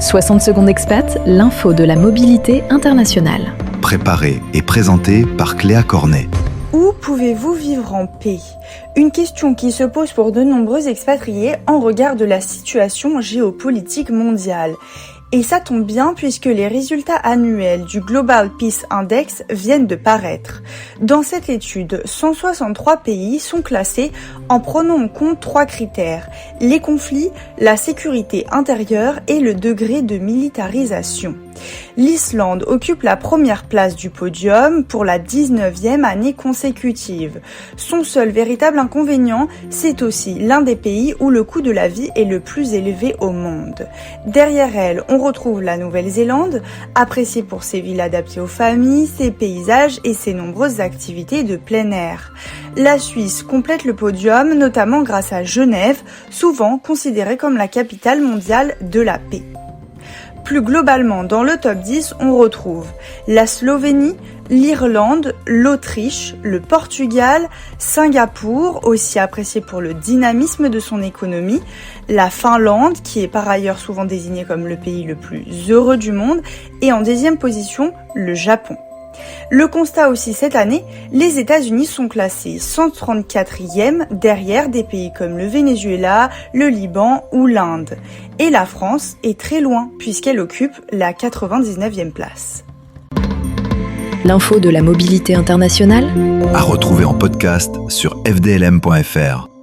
60 secondes expat, l'info de la mobilité internationale. Préparé et présenté par Cléa Cornet. Où pouvez-vous vivre en paix ? Une question qui se pose pour de nombreux expatriés en regard de la situation géopolitique mondiale. Et ça tombe bien puisque les résultats annuels du Global Peace Index viennent de paraître. Dans cette étude, 163 pays sont classés en prenant en compte 3 critères: les conflits, la sécurité intérieure et le degré de militarisation. L'Islande occupe la première place du podium pour la 19e année consécutive. Son seul véritable inconvénient, c'est aussi l'un des pays où le coût de la vie est le plus élevé au monde. Derrière elle, on retrouve la Nouvelle-Zélande, appréciée pour ses villes adaptées aux familles, ses paysages et ses nombreuses activités de plein air. La Suisse complète le podium, notamment grâce à Genève, souvent considérée comme la capitale mondiale de la paix. Plus globalement, dans le top 10, on retrouve la Slovénie, l'Irlande, l'Autriche, le Portugal, Singapour, aussi apprécié pour le dynamisme de son économie, la Finlande, qui est par ailleurs souvent désignée comme le pays le plus heureux du monde, et en 10e position, le Japon. Le constat aussi cette année, les États-Unis sont classés 134e derrière des pays comme le Venezuela, le Liban ou l'Inde. Et la France est très loin puisqu'elle occupe la 99e place. L'info de la mobilité internationale À retrouver en podcast sur fdlm.fr.